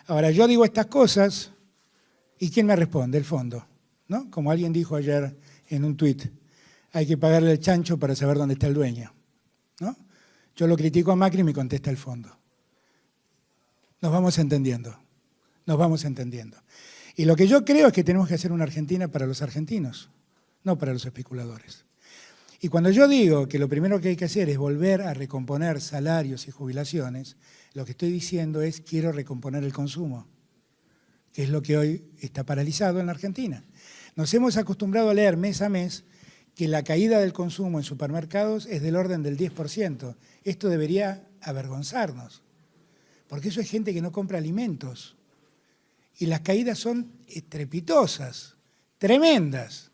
Ahora, yo digo estas cosas, ¿y quién me responde? El fondo, ¿no? Como alguien dijo ayer en un tuit, hay que pagarle el chancho para saber dónde está el dueño, ¿no? Yo lo critico a Macri y me contesta el fondo. Nos vamos entendiendo, nos vamos entendiendo. Y lo que yo creo es que tenemos que hacer una Argentina para los argentinos, no para los especuladores. Y cuando yo digo que lo primero que hay que hacer es volver a recomponer salarios y jubilaciones, lo que estoy diciendo es quiero recomponer el consumo, que es lo que hoy está paralizado en la Argentina. Nos hemos acostumbrado a leer mes a mes que la caída del consumo en supermercados es del orden del 10%. Esto debería avergonzarnos, porque eso es gente que no compra alimentos. Y las caídas son estrepitosas, tremendas.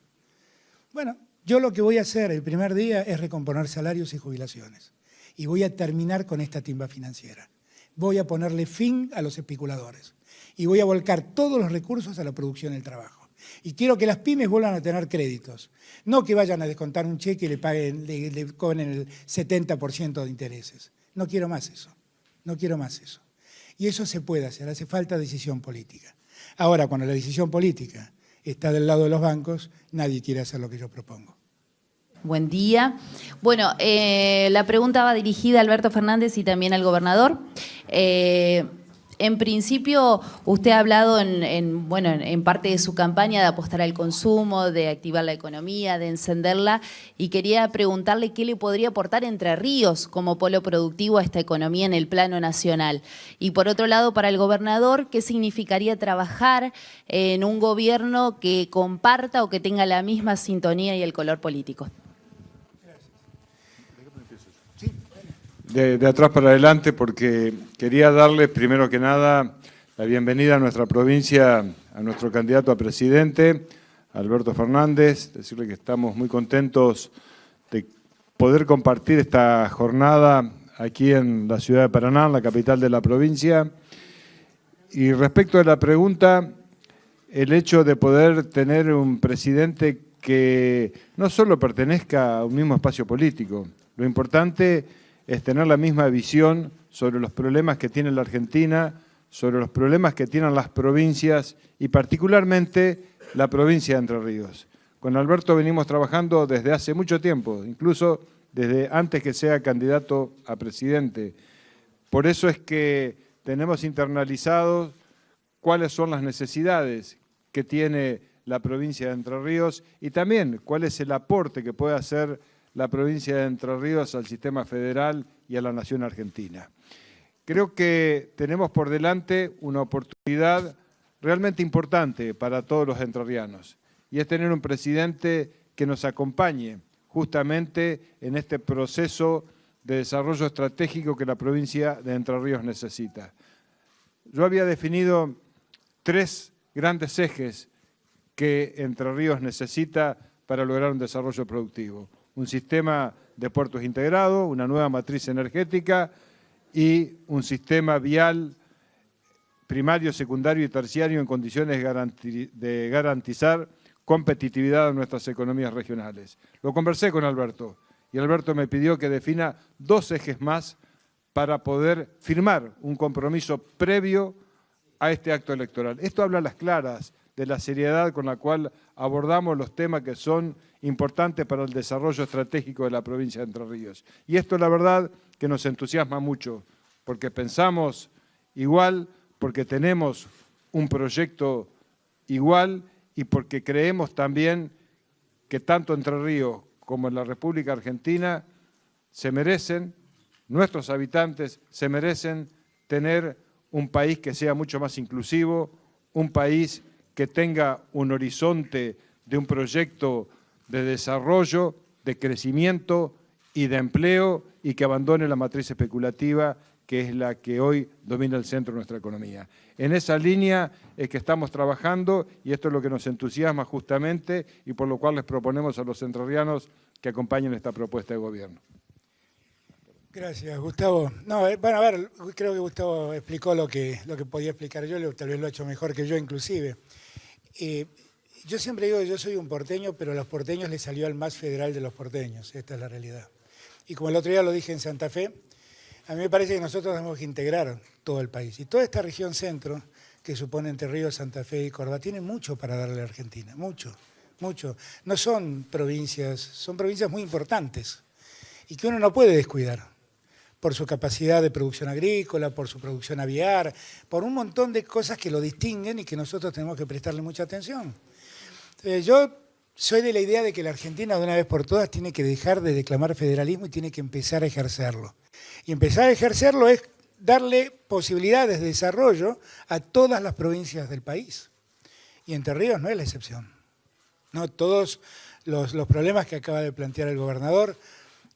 Bueno, yo lo que voy a hacer el primer día es recomponer salarios y jubilaciones. Y voy a terminar con esta timba financiera. Voy a ponerle fin a los especuladores. Y voy a volcar todos los recursos a la producción del trabajo. Y quiero que las pymes vuelvan a tener créditos. No que vayan a descontar un cheque y le paguen, le cobren el 70% de intereses. No quiero más eso. No quiero más eso. Y eso se puede hacer, hace falta decisión política. Ahora, cuando la decisión política está del lado de los bancos, nadie quiere hacer lo que yo propongo. Buen día. Bueno, la pregunta va dirigida a Alberto Fernández y también al gobernador. En principio, usted ha hablado en parte de su campaña de apostar al consumo, de activar la economía, de encenderla, y quería preguntarle qué le podría aportar Entre Ríos como polo productivo a esta economía en el plano nacional. Y por otro lado, para el gobernador, ¿qué significaría trabajar en un gobierno que comparta o que tenga la misma sintonía y el color político? De atrás para adelante, porque quería darle primero que nada la bienvenida a nuestra provincia, a nuestro candidato a presidente, Alberto Fernández, decirle que estamos muy contentos de poder compartir esta jornada aquí en la ciudad de Paraná, la capital de la provincia. Y respecto a la pregunta, el hecho de poder tener un presidente que no solo pertenezca a un mismo espacio político, lo importante es tener la misma visión sobre los problemas que tiene la Argentina, sobre los problemas que tienen las provincias y particularmente la provincia de Entre Ríos. Con Alberto venimos trabajando desde hace mucho tiempo, incluso desde antes que sea candidato a presidente. Por eso es que tenemos internalizado cuáles son las necesidades que tiene la provincia de Entre Ríos y también cuál es el aporte que puede hacer la provincia de Entre Ríos al sistema federal y a la nación argentina. Creo que tenemos por delante una oportunidad realmente importante para todos los entrerrianos y es tener un presidente que nos acompañe justamente en este proceso de desarrollo estratégico que la provincia de Entre Ríos necesita. Yo había definido 3 grandes ejes que Entre Ríos necesita para lograr un desarrollo productivo. Un sistema de puertos integrado, una nueva matriz energética y un sistema vial primario, secundario y terciario en condiciones de garantizar competitividad a nuestras economías regionales. Lo conversé con Alberto y Alberto me pidió que defina 2 ejes más para poder firmar un compromiso previo a este acto electoral. Esto habla a las claras de la seriedad con la cual abordamos los temas que son importantes para el desarrollo estratégico de la provincia de Entre Ríos. Y esto, la verdad, que nos entusiasma mucho, porque pensamos igual, porque tenemos un proyecto igual y porque creemos también que tanto Entre Ríos como en la República Argentina se merecen, nuestros habitantes se merecen tener un país que sea mucho más inclusivo, un país que tenga un horizonte de un proyecto de desarrollo, de crecimiento y de empleo y que abandone la matriz especulativa que es la que hoy domina el centro de nuestra economía. En esa línea es que estamos trabajando y esto es lo que nos entusiasma justamente y por lo cual les proponemos a los entrerrianos que acompañen esta propuesta de gobierno. Gracias, Gustavo. No, bueno, a ver, creo que Gustavo explicó lo que podía explicar yo, tal vez lo ha hecho mejor que yo inclusive. Yo siempre digo que yo soy un porteño, pero a los porteños les salió el más federal de los porteños, esta es la realidad. Y como el otro día lo dije en Santa Fe, A mí me parece que nosotros tenemos que integrar todo el país. Y toda esta región centro, que supone Entre Ríos, Santa Fe y Córdoba, tiene mucho para darle a la Argentina, mucho, mucho. No son provincias, son provincias muy importantes y que uno no puede descuidar por su capacidad de producción agrícola, por su producción aviar, por un montón de cosas que lo distinguen y que nosotros tenemos que prestarle mucha atención. Yo soy de la idea de que la Argentina de una vez por todas tiene que dejar de declamar federalismo y tiene que empezar a ejercerlo. Y empezar a ejercerlo es darle posibilidades de desarrollo a todas las provincias del país. Y Entre Ríos no es la excepción. No todos los problemas que acaba de plantear el gobernador,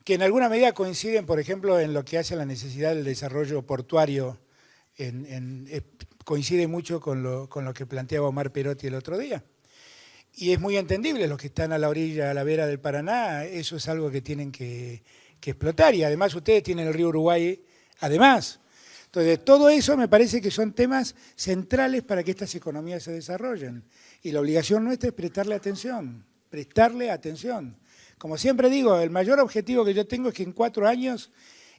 que en alguna medida coinciden, por ejemplo, en lo que hace a la necesidad del desarrollo portuario, coincide mucho con lo que planteaba Omar Perotti el otro día. Y es muy entendible, los que están a la orilla, a la vera del Paraná, eso es algo que tienen que explotar. Y además ustedes tienen el río Uruguay, además. Entonces, todo eso me parece que son temas centrales para que estas economías se desarrollen. Y la obligación nuestra es prestarle atención, prestarle atención. Como siempre digo, el mayor objetivo que yo tengo es que en 4 años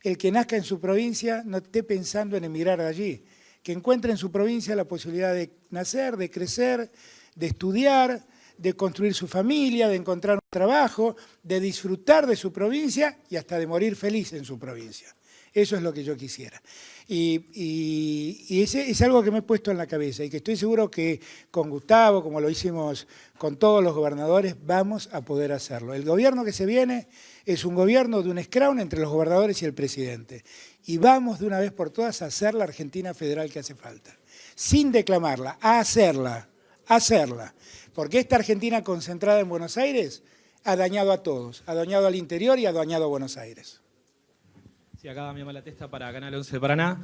el que nazca en su provincia no esté pensando en emigrar de allí, que encuentre en su provincia la posibilidad de nacer, de crecer, de estudiar, de construir su familia, de encontrar un trabajo, de disfrutar de su provincia y hasta de morir feliz en su provincia. Eso es lo que yo quisiera. Y ese es algo que me he puesto en la cabeza y que estoy seguro que con Gustavo, como lo hicimos con todos los gobernadores, vamos a poder hacerlo. El gobierno que se viene es un gobierno de un escrawn entre los gobernadores y el presidente. Y vamos de una vez por todas a hacer la Argentina federal que hace falta. Sin declamarla, a hacerla, Porque esta Argentina concentrada en Buenos Aires ha dañado a todos, ha dañado al interior y ha dañado a Buenos Aires. Sí, acá Damián Malatesta para Canal 11 de Paraná.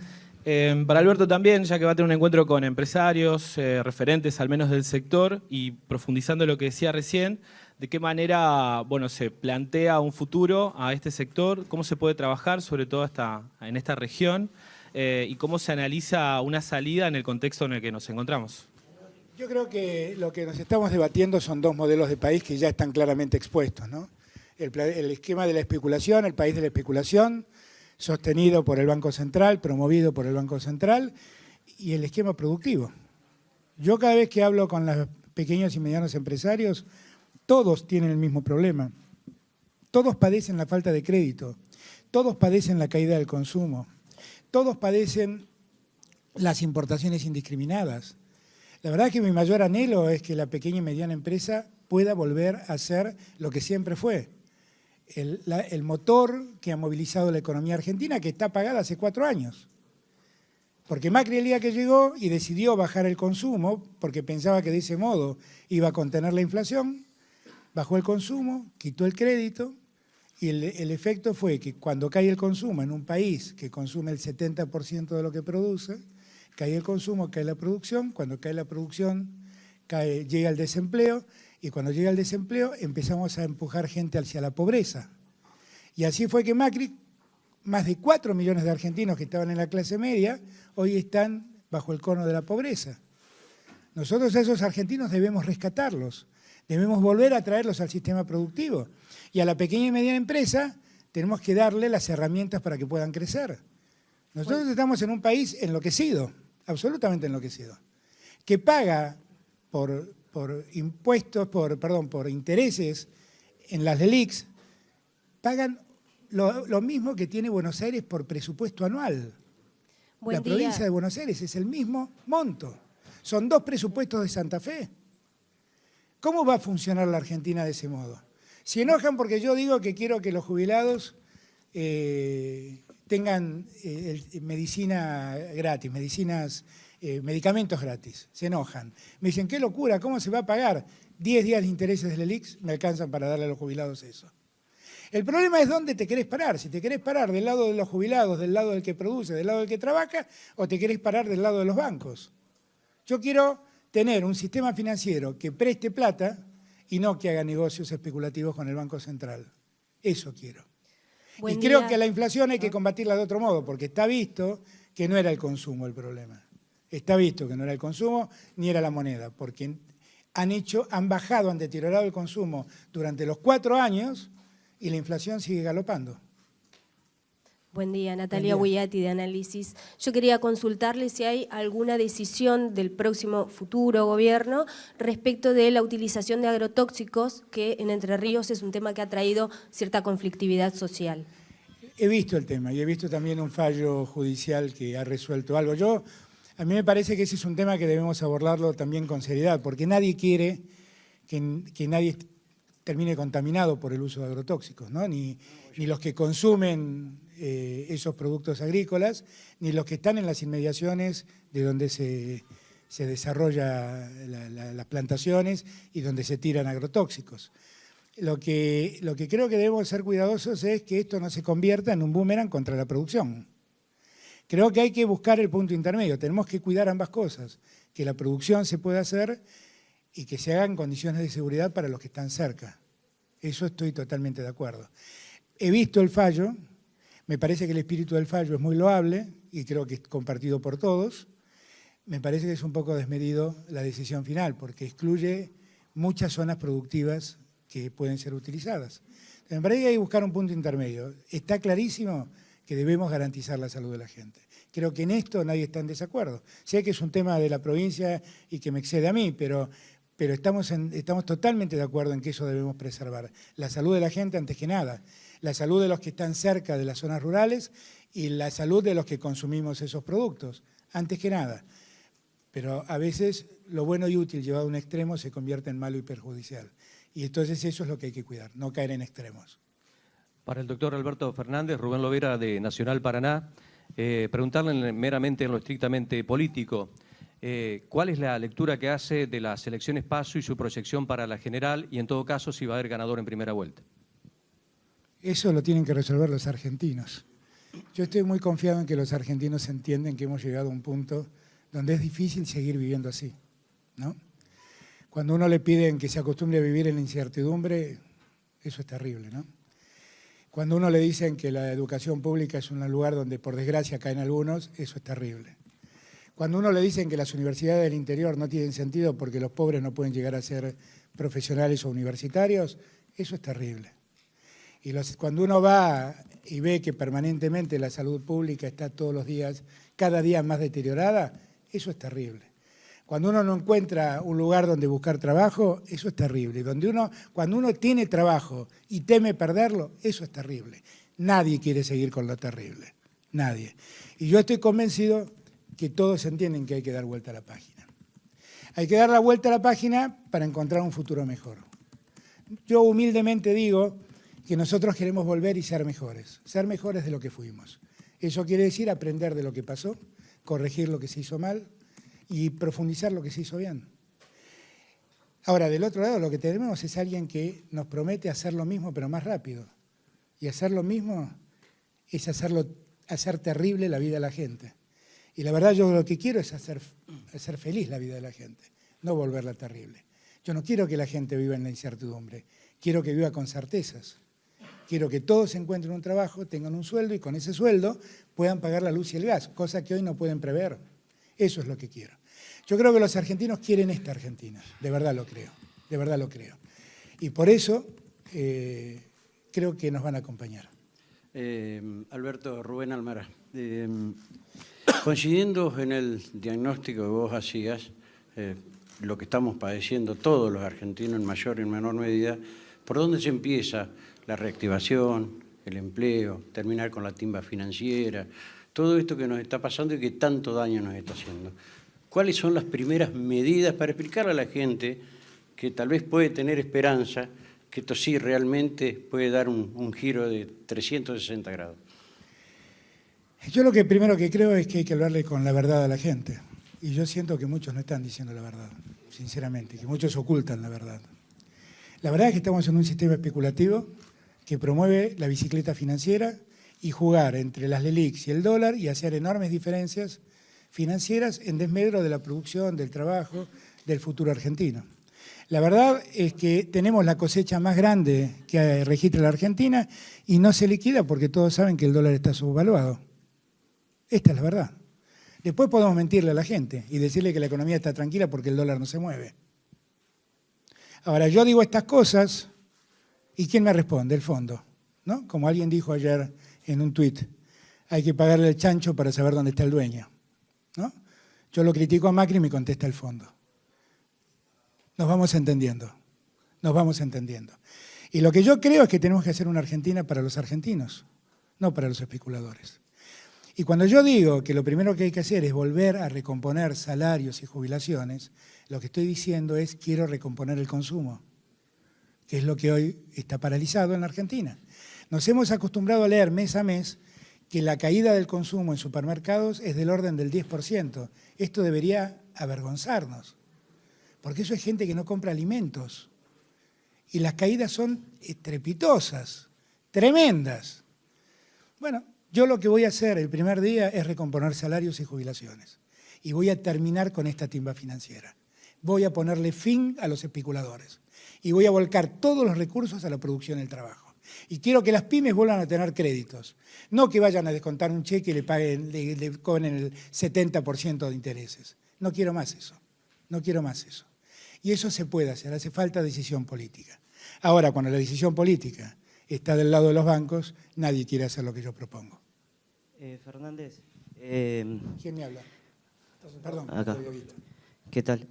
Para Alberto también, ya que va a tener un encuentro con empresarios, referentes al menos del sector, y profundizando en lo que decía recién, de qué manera se plantea un futuro a este sector, cómo se puede trabajar, sobre todo en esta región, y cómo se analiza una salida en el contexto en el que nos encontramos. Yo creo que lo que nos estamos debatiendo son 2 modelos de país que ya están claramente expuestos, ¿no? El esquema de la especulación, el país de la especulación, sostenido por el Banco Central, promovido por el Banco Central, y el esquema productivo. Yo cada vez que hablo con los pequeños y medianos empresarios, todos tienen el mismo problema. Todos padecen la falta de crédito, todos padecen la caída del consumo, todos padecen las importaciones indiscriminadas. La verdad es que mi mayor anhelo es que la pequeña y mediana empresa pueda volver a ser lo que siempre fue. El motor que ha movilizado la economía argentina, que está apagada hace 4 años. Porque Macri el día que llegó y decidió bajar el consumo, porque pensaba que de ese modo iba a contener la inflación, bajó el consumo, quitó el crédito, y el efecto fue que cuando cae el consumo en un país que consume el 70% de lo que produce, cae el consumo, cae la producción, cuando cae la producción llega el desempleo, y cuando llega el desempleo empezamos a empujar gente hacia la pobreza. Y así fue que Macri, más de 4 millones de argentinos que estaban en la clase media, hoy están bajo el cono de la pobreza. Nosotros a esos argentinos debemos rescatarlos, debemos volver a traerlos al sistema productivo. Y a la pequeña y mediana empresa tenemos que darle las herramientas para que puedan crecer. Nosotros estamos en un país enloquecido, absolutamente enloquecido, que paga por impuestos, por intereses en las LELIQs, pagan lo mismo que tiene Buenos Aires por presupuesto anual. La provincia de Buenos Aires es el mismo monto. Son 2 presupuestos de Santa Fe. ¿Cómo va a funcionar la Argentina de ese modo? Se enojan porque yo digo que quiero que los jubilados tengan medicina gratis, medicamentos gratis. Se enojan. Me dicen, qué locura, ¿cómo se va a pagar? 10 días de intereses de LELIQs me alcanzan para darle a los jubilados eso. El problema es dónde te querés parar. Si te querés parar del lado de los jubilados, del lado del que produce, del lado del que trabaja, o te querés parar del lado de los bancos. Yo quiero tener un sistema financiero que preste plata y no que haga negocios especulativos con el Banco Central. Eso quiero. Y creo que la inflación hay que combatirla de otro modo, porque está visto que no era el consumo el problema. Está visto que no era el consumo ni era la moneda, porque han bajado, han deteriorado el consumo durante los 4 años y la inflación sigue galopando. Buen día, Natalia Huiati de Análisis. Yo quería consultarle si hay alguna decisión del próximo futuro gobierno respecto de la utilización de agrotóxicos, que en Entre Ríos es un tema que ha traído cierta conflictividad social. He visto el tema y he visto también un fallo judicial que ha resuelto algo. A mí me parece que ese es un tema que debemos abordarlo también con seriedad, porque nadie quiere que nadie termine contaminado por el uso de agrotóxicos, ¿no? Ni los que consumen esos productos agrícolas, ni los que están en las inmediaciones de donde se desarrollan las plantaciones y donde se tiran agrotóxicos. Lo que creo que debemos ser cuidadosos es que esto no se convierta en un boomerang contra la producción. Creo que hay que buscar el punto intermedio, tenemos que cuidar ambas cosas, que la producción se pueda hacer y que se hagan condiciones de seguridad para los que están cerca. Eso estoy totalmente de acuerdo. He visto el fallo, me parece que el espíritu del fallo es muy loable y creo que es compartido por todos. Me parece que es un poco desmedido la decisión final porque excluye muchas zonas productivas que pueden ser utilizadas. Entonces, me parece que hay que buscar un punto intermedio. Está clarísimo que debemos garantizar la salud de la gente. Creo que en esto nadie está en desacuerdo. Sé que es un tema de la provincia y que me excede a mí, pero estamos totalmente de acuerdo en que eso debemos preservar. La salud de la gente antes que nada, la salud de los que están cerca de las zonas rurales y la salud de los que consumimos esos productos, antes que nada. Pero a veces lo bueno y útil llevado a un extremo se convierte en malo y perjudicial. Y entonces eso es lo que hay que cuidar, no caer en extremos. Para el doctor Alberto Fernández, Rubén Lovera de Nacional Paraná, preguntarle meramente en lo estrictamente político, ¿cuál es la lectura que hace de las elecciones PASO y su proyección para la general y en todo caso si va a haber ganador en primera vuelta? Eso lo tienen que resolver los argentinos. Yo estoy muy confiado en que los argentinos entienden que hemos llegado a un punto donde es difícil seguir viviendo así, ¿no? Cuando uno le piden que se acostumbre a vivir en la incertidumbre, eso es terrible, ¿no? Cuando uno le dicen que la educación pública es un lugar donde por desgracia caen algunos, eso es terrible. Cuando uno le dicen que las universidades del interior no tienen sentido porque los pobres no pueden llegar a ser profesionales o universitarios, eso es terrible. Y cuando uno va y ve que permanentemente la salud pública está todos los días, cada día más deteriorada, eso es terrible. Cuando uno no encuentra un lugar donde buscar trabajo, eso es terrible. Cuando uno tiene trabajo y teme perderlo, eso es terrible. Nadie quiere seguir con lo terrible, nadie. Y yo estoy convencido que todos entienden que hay que dar vuelta a la página. Hay que dar la vuelta a la página para encontrar un futuro mejor. Yo humildemente digo que nosotros queremos volver y ser mejores de lo que fuimos. Eso quiere decir aprender de lo que pasó, corregir lo que se hizo mal y profundizar lo que se hizo bien. Ahora, del otro lado, lo que tenemos es alguien que nos promete hacer lo mismo, pero más rápido. Y hacer lo mismo es hacer terrible la vida de la gente. Y la verdad, yo lo que quiero es hacer feliz la vida de la gente, no volverla terrible. Yo no quiero que la gente viva en la incertidumbre, quiero que viva con certezas. Quiero que todos encuentren un trabajo, tengan un sueldo y con ese sueldo puedan pagar la luz y el gas, cosa que hoy no pueden prever. Eso es lo que quiero. Yo creo que los argentinos quieren esta Argentina, de verdad lo creo, de verdad lo creo. Y por eso creo que nos van a acompañar. Alberto, Rubén Almara, coincidiendo en el diagnóstico que vos hacías, lo que estamos padeciendo todos los argentinos en mayor y en menor medida, ¿por dónde se empieza la reactivación, el empleo, terminar con la timba financiera, todo esto que nos está pasando y que tanto daño nos está haciendo? ¿Cuáles son las primeras medidas para explicarle a la gente que tal vez puede tener esperanza, que esto sí realmente puede dar un giro de 360 grados? Yo lo que primero que creo es que hay que hablarle con la verdad a la gente. Y yo siento que muchos no están diciendo la verdad, sinceramente, que muchos ocultan la verdad. La verdad es que estamos en un sistema especulativo que promueve la bicicleta financiera y jugar entre las LELIQs y el dólar y hacer enormes diferencias financieras en desmedro de la producción, del trabajo, del futuro argentino. La verdad es que tenemos la cosecha más grande que registra la Argentina y no se liquida porque todos saben que el dólar está subvaluado. Esta es la verdad. Después podemos mentirle a la gente y decirle que la economía está tranquila porque el dólar no se mueve. Ahora, yo digo estas cosas y ¿quién me responde? El fondo, ¿no? Como alguien dijo ayer en un tuit, hay que pagarle el chancho para saber dónde está el dueño, ¿no? Yo lo critico a Macri y me contesta el fondo. Nos vamos entendiendo, nos vamos entendiendo. Y lo que yo creo es que tenemos que hacer una Argentina para los argentinos, no para los especuladores. Y cuando yo digo que lo primero que hay que hacer es volver a recomponer salarios y jubilaciones, lo que estoy diciendo es quiero recomponer el consumo, que es lo que hoy está paralizado en la Argentina. Nos hemos acostumbrado a leer mes a mes que la caída del consumo en supermercados es del orden del 10%. Esto debería avergonzarnos, porque eso es gente que no compra alimentos. Y las caídas son estrepitosas, tremendas. Bueno, yo lo que voy a hacer el primer día es recomponer salarios y jubilaciones. Y voy a terminar con esta timba financiera. Voy a ponerle fin a los especuladores. Y voy a volcar todos los recursos a la producción y el trabajo. Y quiero que las pymes vuelvan a tener créditos. No que vayan a descontar un cheque y le paguen, le cobren el 70% de intereses. No quiero más eso. No quiero más eso. Y eso se puede hacer, hace falta decisión política. Ahora, cuando la decisión política está del lado de los bancos, nadie quiere hacer lo que yo propongo. Fernández. ¿Quién me habla? Perdón. Acá. ¿Qué tal?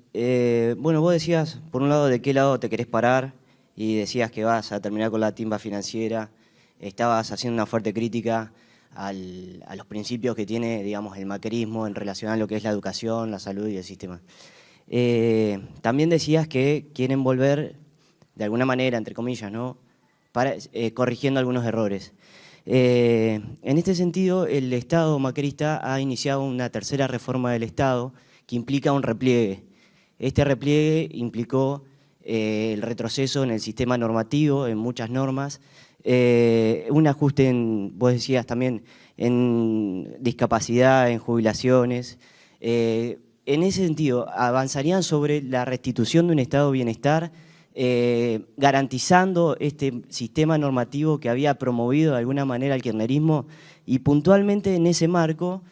Bueno, vos decías, por un lado, de qué lado te querés parar y decías que vas a terminar con la timba financiera. Estabas haciendo una fuerte crítica a los principios que tiene, digamos, el macrismo en relación a lo que es la educación, la salud y el sistema. También decías que quieren volver, de alguna manera, entre comillas, ¿no? Corrigiendo algunos errores. En este sentido, el Estado macrista ha iniciado una tercera reforma del Estado que implica un repliegue. Este repliegue implicó el retroceso en el sistema normativo, en muchas normas, un ajuste, vos decías también, en discapacidad, en jubilaciones. En ese sentido, ¿avanzarían sobre la restitución de un estado de bienestar, garantizando este sistema normativo que había promovido de alguna manera el kirchnerismo? Y puntualmente en ese marco,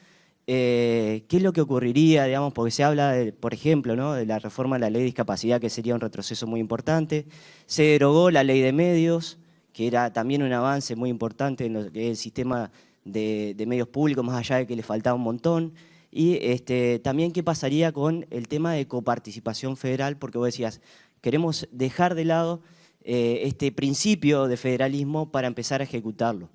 ¿qué es lo que ocurriría, digamos, porque se habla, por ejemplo, ¿no?, de la reforma de la ley de discapacidad, que sería un retroceso muy importante? Se derogó la ley de medios, que era también un avance muy importante en lo que es el sistema de medios públicos, más allá de que le faltaba un montón. Y también qué pasaría con el tema de coparticipación federal, porque vos decías, queremos dejar de lado este principio de federalismo para empezar a ejecutarlo.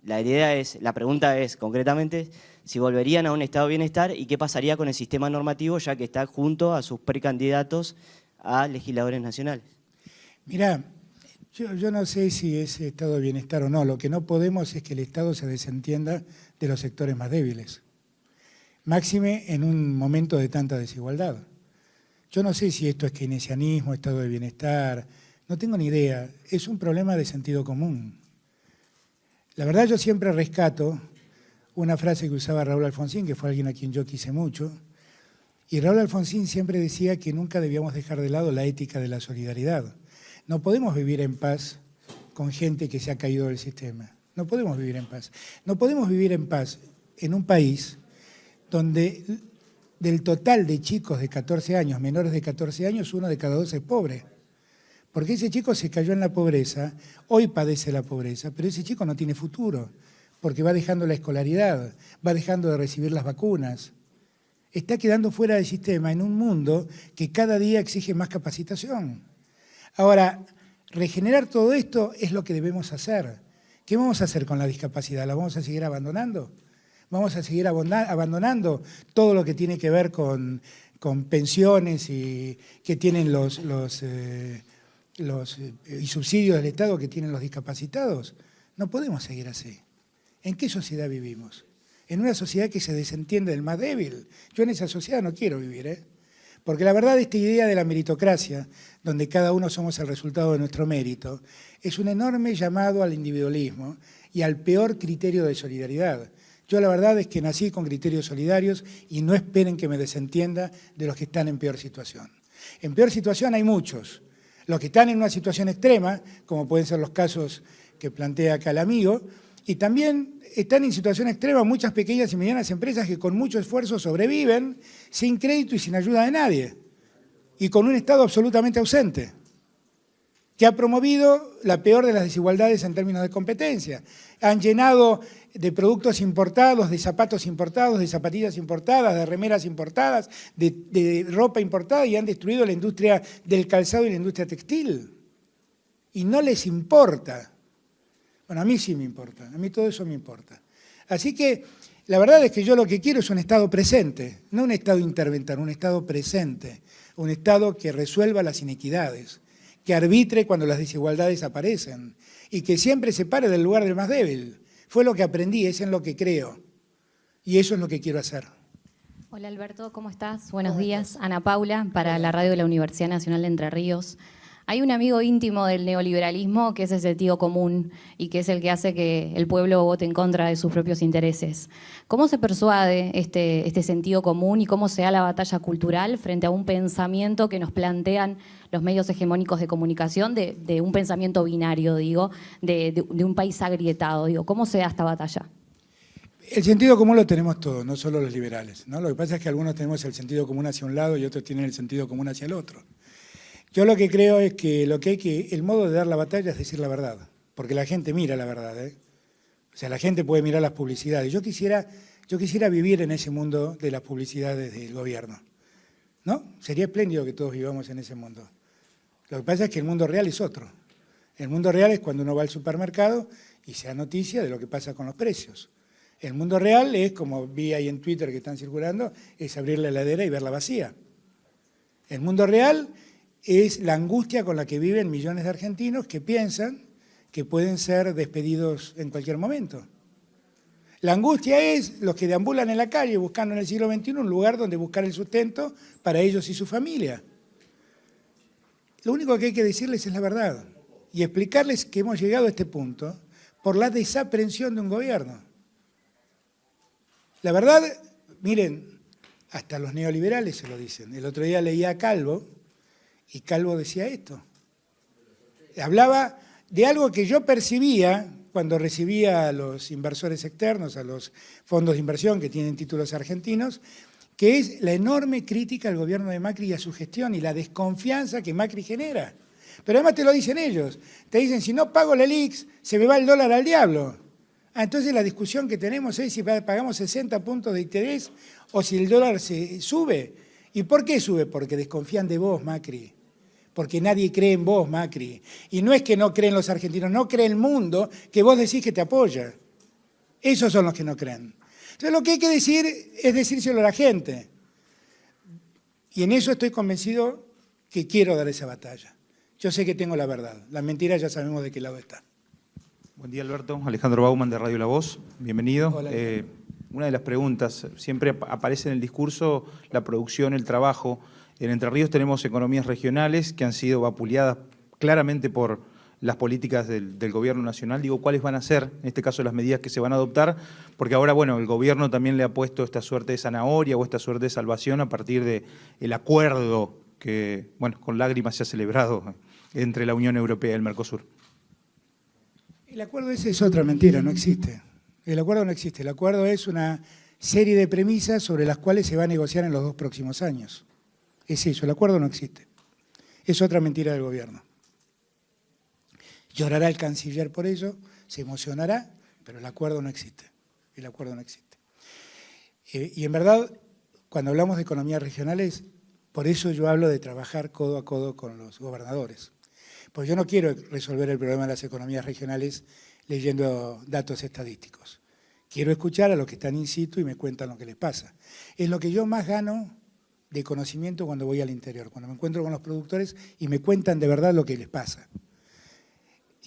La pregunta es, concretamente, si volverían a un estado de bienestar y qué pasaría con el sistema normativo, ya que está junto a sus precandidatos a legisladores nacionales. Mirá, yo no sé si es estado de bienestar o no. Lo que no podemos es que el Estado se desentienda de los sectores más débiles. Máxime en un momento de tanta desigualdad. Yo no sé si esto es keynesianismo, estado de bienestar, no tengo ni idea. Es un problema de sentido común. La verdad, yo siempre rescato una frase que usaba Raúl Alfonsín, que fue alguien a quien yo quise mucho, y Raúl Alfonsín siempre decía que nunca debíamos dejar de lado la ética de la solidaridad. No podemos vivir en paz con gente que se ha caído del sistema. No podemos vivir en paz. No podemos vivir en paz en un país donde del total de chicos de 14 años, menores de 14 años, 1 de cada 2 es pobre. Porque ese chico se cayó en la pobreza, hoy padece la pobreza, pero ese chico no tiene futuro, porque va dejando la escolaridad, va dejando de recibir las vacunas. Está quedando fuera del sistema en un mundo que cada día exige más capacitación. Ahora, regenerar todo esto es lo que debemos hacer. ¿Qué vamos a hacer con la discapacidad? ¿La vamos a seguir abandonando? ¿Vamos a seguir abandonando todo lo que tiene que ver con pensiones y que tienen y subsidios del Estado que tienen los discapacitados? No podemos seguir así. ¿En qué sociedad vivimos? En una sociedad que se desentiende del más débil. Yo en esa sociedad no quiero vivir, porque la verdad esta idea de la meritocracia, donde cada uno somos el resultado de nuestro mérito, es un enorme llamado al individualismo y al peor criterio de solidaridad. Yo la verdad es que nací con criterios solidarios y no esperen que me desentienda de los que están en peor situación. En peor situación hay muchos. Los que están en una situación extrema, como pueden ser los casos que plantea acá el amigo, y también están en situación extrema muchas pequeñas y medianas empresas que con mucho esfuerzo sobreviven sin crédito y sin ayuda de nadie, y con un Estado absolutamente ausente. que ha promovido la peor de las desigualdades en términos de competencia. Han llenado de productos importados, de zapatos importados, de zapatillas importadas, de remeras importadas, de ropa importada, y han destruido la industria del calzado y la industria textil. Y no les importa. Bueno, a mí sí me importa, a mí todo eso me importa. Así que la verdad es que yo lo que quiero es un Estado presente, no un Estado interventor, un Estado presente, un Estado que resuelva las inequidades, que arbitre cuando las desigualdades aparecen y que siempre se pare del lugar del más débil. Fue lo que aprendí, es en lo que creo y eso es lo que quiero hacer. Hola Alberto, ¿cómo estás? Buenos días. Ana Paula, para la radio de la Universidad Nacional de Entre Ríos. Hay un amigo íntimo del neoliberalismo que es el sentido común y que es el que hace que el pueblo vote en contra de sus propios intereses. ¿Cómo se persuade este sentido común y cómo se da la batalla cultural frente a un pensamiento que nos plantean los medios hegemónicos de comunicación de un pensamiento binario, digo, de un país agrietado? Digo, ¿cómo se da esta batalla? El sentido común lo tenemos todos, no solo los liberales, ¿no? Lo que pasa es que algunos tenemos el sentido común hacia un lado y otros tienen el sentido común hacia el otro. Yo lo que creo es que el modo de dar la batalla es decir la verdad, porque la gente mira la verdad, ¿eh? O sea, la gente puede mirar las publicidades. Yo quisiera vivir en ese mundo de las publicidades del gobierno, ¿no? Sería espléndido que todos vivamos en ese mundo. Lo que pasa es que el mundo real es otro. El mundo real es cuando uno va al supermercado y se da noticia de lo que pasa con los precios. El mundo real es, como vi ahí en Twitter que están circulando, es abrir la heladera y verla vacía. El mundo real es la angustia con la que viven millones de argentinos que piensan que pueden ser despedidos en cualquier momento. La angustia es los que deambulan en la calle buscando en el siglo XXI un lugar donde buscar el sustento para ellos y su familia. Lo único que hay que decirles es la verdad y explicarles que hemos llegado a este punto por la desaprensión de un gobierno. La verdad, miren, hasta los neoliberales se lo dicen. El otro día leía a Calvo, y Calvo decía esto. Hablaba de algo que yo percibía cuando recibía a los inversores externos, a los fondos de inversión que tienen títulos argentinos, que es la enorme crítica al gobierno de Macri y a su gestión y la desconfianza que Macri genera. Pero además te lo dicen ellos. Te dicen, si no pago la LELIQ, se me va el dólar al diablo. Entonces la discusión que tenemos es si pagamos 60 puntos de interés o si el dólar se sube. ¿Y por qué sube? Porque desconfían de vos, Macri. Porque nadie cree en vos, Macri. Y no es que no creen los argentinos, no cree el mundo que vos decís que te apoya. Esos son los que no creen. Entonces lo que hay que decir es decírselo a la gente. Y en eso estoy convencido que quiero dar esa batalla. Yo sé que tengo la verdad. La mentira ya sabemos de qué lado está. Buen día, Alberto. Alejandro Bauman, de Radio La Voz. Bienvenido. Hola. Una de las preguntas, siempre aparece en el discurso la producción, el trabajo. En Entre Ríos tenemos economías regionales que han sido vapuleadas claramente por las políticas del gobierno nacional. Digo, ¿cuáles van a ser, en este caso, las medidas que se van a adoptar? Porque ahora, bueno, el gobierno también le ha puesto esta suerte de zanahoria o esta suerte de salvación a partir del acuerdo que, bueno, con lágrimas se ha celebrado entre la Unión Europea y el Mercosur. El acuerdo ese es otra mentira, no existe. El acuerdo no existe. El acuerdo es una serie de premisas sobre las cuales se va a negociar en los 2 próximos años. Es eso, el acuerdo no existe. Es otra mentira del gobierno. Llorará el canciller por ello, se emocionará, pero el acuerdo no existe. El acuerdo no existe. Y en verdad, cuando hablamos de economías regionales, por eso yo hablo de trabajar codo a codo con los gobernadores. Pues yo no quiero resolver el problema de las economías regionales leyendo datos estadísticos. Quiero escuchar a los que están in situ y me cuentan lo que les pasa. Es lo que yo más gano de conocimiento cuando voy al interior, cuando me encuentro con los productores y me cuentan de verdad lo que les pasa.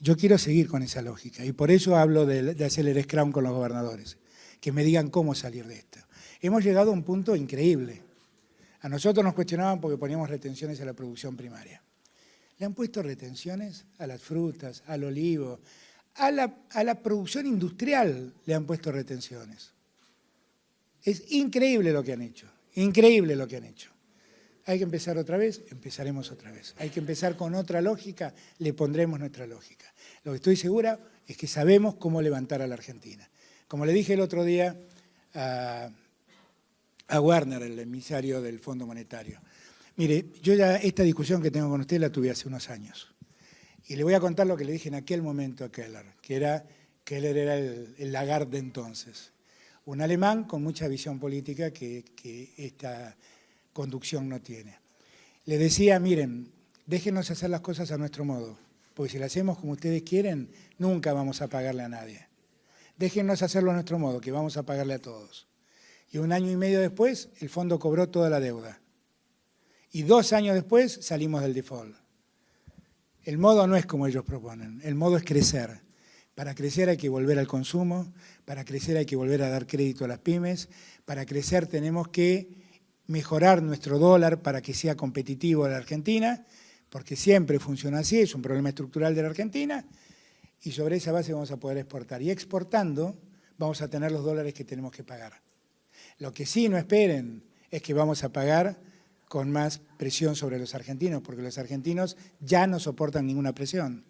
Yo quiero seguir con esa lógica y por eso hablo de hacer el scrum con los gobernadores, que me digan cómo salir de esto. Hemos llegado a un punto increíble. A nosotros nos cuestionaban porque poníamos retenciones a la producción primaria. Le han puesto retenciones a las frutas, al olivo, a la producción industrial le han puesto retenciones. Es increíble lo que han hecho, increíble lo que han hecho. Hay que empezar otra vez, empezaremos otra vez. Hay que empezar con otra lógica, le pondremos nuestra lógica. Lo que estoy segura es que sabemos cómo levantar a la Argentina. Como le dije el otro día a Werner, el emisario del Fondo Monetario. Mire, yo ya esta discusión que tengo con usted la tuve hace unos años. Y le voy a contar lo que le dije en aquel momento a Keller, Keller era el Lagarde de entonces. Un alemán con mucha visión política que esta conducción no tiene. Le decía, miren, déjenos hacer las cosas a nuestro modo, porque si las hacemos como ustedes quieren, nunca vamos a pagarle a nadie. Déjennos hacerlo a nuestro modo, que vamos a pagarle a todos. Y 1 año y medio después, el fondo cobró toda la deuda. Y 2 años después, salimos del default. El modo no es como ellos proponen, el modo es crecer. Para crecer hay que volver al consumo, para crecer hay que volver a dar crédito a las pymes, para crecer tenemos que mejorar nuestro dólar para que sea competitivo en la Argentina, porque siempre funciona así, es un problema estructural de la Argentina, y sobre esa base vamos a poder exportar. Y exportando vamos a tener los dólares que tenemos que pagar. Lo que sí no esperen es que vamos a pagar con más presión sobre los argentinos, porque los argentinos ya no soportan ninguna presión.